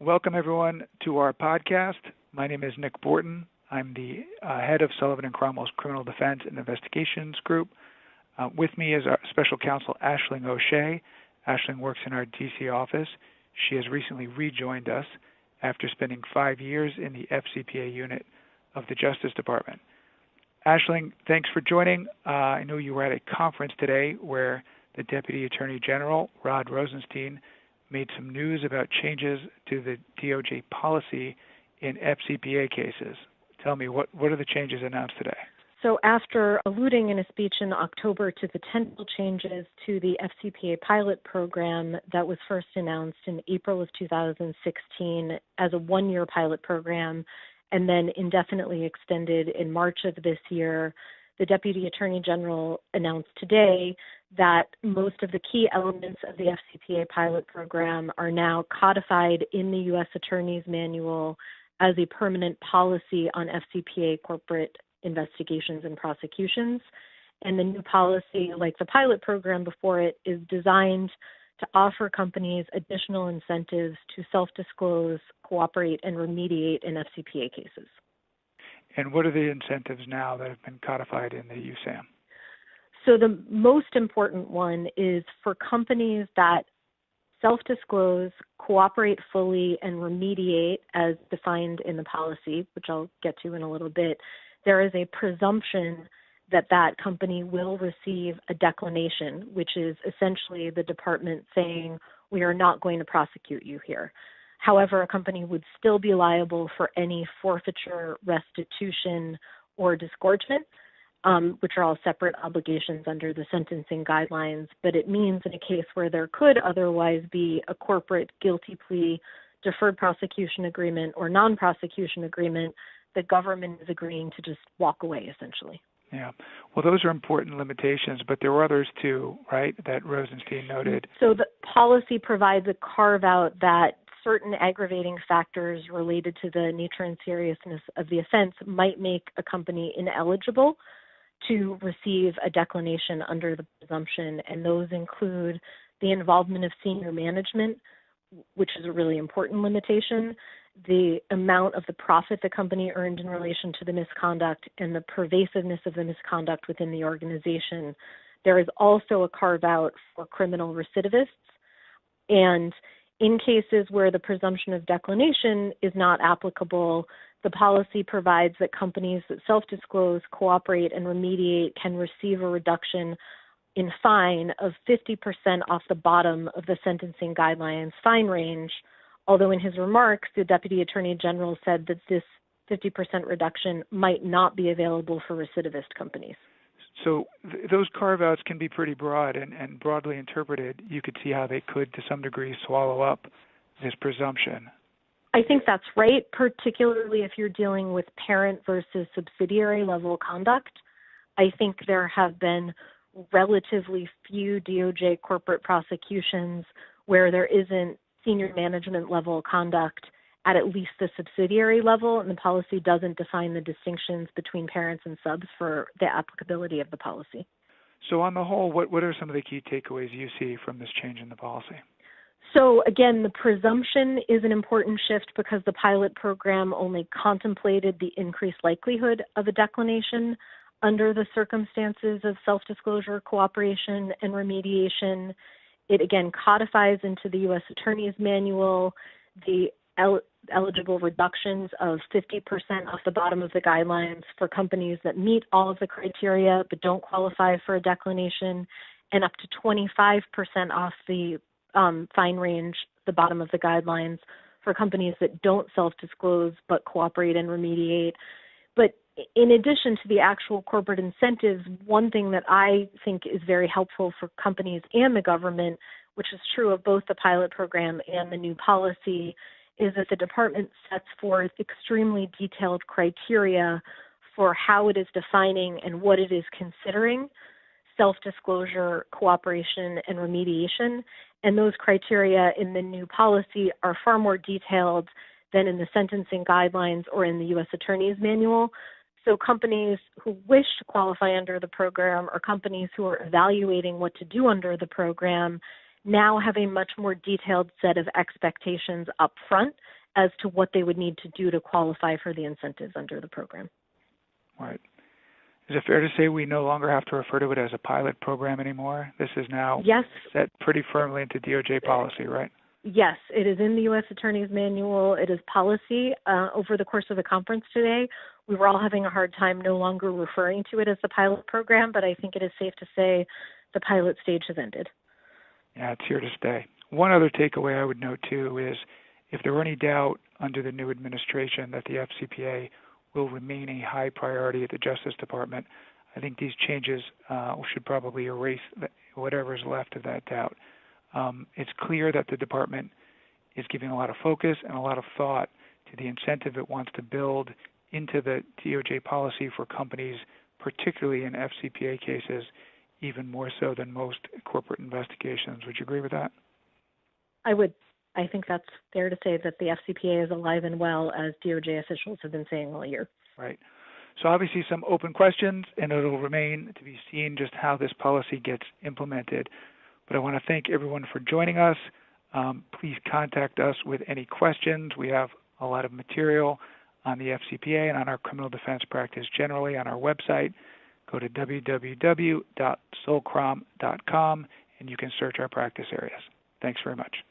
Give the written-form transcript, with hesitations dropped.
Welcome, everyone, to our podcast. My name is Nick Borton. I'm the head of Sullivan & Cromwell's Criminal Defense and Investigations Group. With me is our special counsel, Aisling O'Shea. Aisling works in our D.C. office. She has recently rejoined us after spending 5 years in the FCPA unit of the Justice Department. Aisling, thanks for joining. I know you were at a conference today where the Deputy Attorney General, Rod Rosenstein, made some news about changes to the DOJ policy in FCPA cases. Tell me, what are the changes announced today? So after alluding in a speech in October to potential changes to the FCPA pilot program that was first announced in April of 2016 as a one-year pilot program and then indefinitely extended in March of this year, the Deputy Attorney General announced today that most of the key elements of the FCPA pilot program are now codified in the U.S. Attorney's Manual as a permanent policy on FCPA corporate investigations and prosecutions. And the new policy, like the pilot program before it, is designed to offer companies additional incentives to self-disclose, cooperate, and remediate in FCPA cases. And what are the incentives now that have been codified in the USAM? So the most important one is for companies that self-disclose, cooperate fully, and remediate as defined in the policy, which I'll get to in a little bit. There is a presumption that that company will receive a declination, which is essentially the department saying, we are not going to prosecute you here. However, a company would still be liable for any forfeiture, restitution, or disgorgement, which are all separate obligations under the sentencing guidelines. But it means in a case where there could otherwise be a corporate guilty plea, deferred prosecution agreement, or non-prosecution agreement, the government is agreeing to just walk away, essentially. Yeah. Well, those are important limitations, but there were others too, right, that Rosenstein noted. So the policy provides a carve-out that certain aggravating factors related to the nature and seriousness of the offense might make a company ineligible to receive a declination under the presumption, and those include the involvement of senior management, which is a really important limitation, the amount of the profit the company earned in relation to the misconduct, and the pervasiveness of the misconduct within the organization. There is also a carve-out for criminal recidivists, and in cases where the presumption of declination is not applicable, the policy provides that companies that self-disclose, cooperate, and remediate can receive a reduction in fine of 50% off the bottom of the sentencing guidelines fine range, although in his remarks, the Deputy Attorney General said that this 50% reduction might not be available for recidivist companies. So those carve-outs can be pretty broad and broadly interpreted. You could see how they could, to some degree, swallow up this presumption. I think that's right, particularly if you're dealing with parent versus subsidiary level conduct. I think there have been relatively few DOJ corporate prosecutions where there isn't senior management level conduct at least the subsidiary level, and the policy doesn't define the distinctions between parents and subs for the applicability of the policy. So on the whole, what are some of the key takeaways you see from this change in the policy? So again, the presumption is an important shift because the pilot program only contemplated the increased likelihood of a declination under the circumstances of self-disclosure, cooperation, and remediation. It again codifies into the U.S. Attorney's Manual the eligible reductions of 50% off the bottom of the guidelines for companies that meet all of the criteria but don't qualify for a declination, and up to 25% off the fine range, the bottom of the guidelines, for companies that don't self-disclose but cooperate and remediate. But in addition to the actual corporate incentives, one thing that I think is very helpful for companies and the government, which is true of both the pilot program and the new policy, is that the department sets forth extremely detailed criteria for how it is defining and what it is considering self-disclosure, cooperation, and remediation. And those criteria in the new policy are far more detailed than in the sentencing guidelines or in the U.S. Attorney's Manual. So companies who wish to qualify under the program or companies who are evaluating what to do under the program now have a much more detailed set of expectations up front as to what they would need to do to qualify for the incentives under the program. Right. Is it fair to say we no longer have to refer to it as a pilot program anymore? This is now set pretty firmly into DOJ policy, right? Yes, it is in the U.S. Attorney's Manual. It is policy. Over the course of the conference today, we were all having a hard time no longer referring to it as the pilot program, but I think it is safe to say the pilot stage has ended. Yeah, it's here to stay. One other takeaway I would note, too, is if there were any doubt under the new administration that the FCPA will remain a high priority at the Justice Department, I think these changes should probably erase whatever is left of that doubt. It's clear that the department is giving a lot of focus and a lot of thought to the incentive it wants to build into the DOJ policy for companies, particularly in FCPA cases, even more so than most corporate investigations. Would you agree with that? I would. I think that's fair to say that the FCPA is alive and well, as DOJ officials have been saying all year. Right. So obviously some open questions, and it'll remain to be seen just how this policy gets implemented. But I want to thank everyone for joining us. Please contact us with any questions. We have a lot of material on the FCPA and on our criminal defense practice generally on our website. Go to www.solcrom.com and you can search our practice areas. Thanks very much.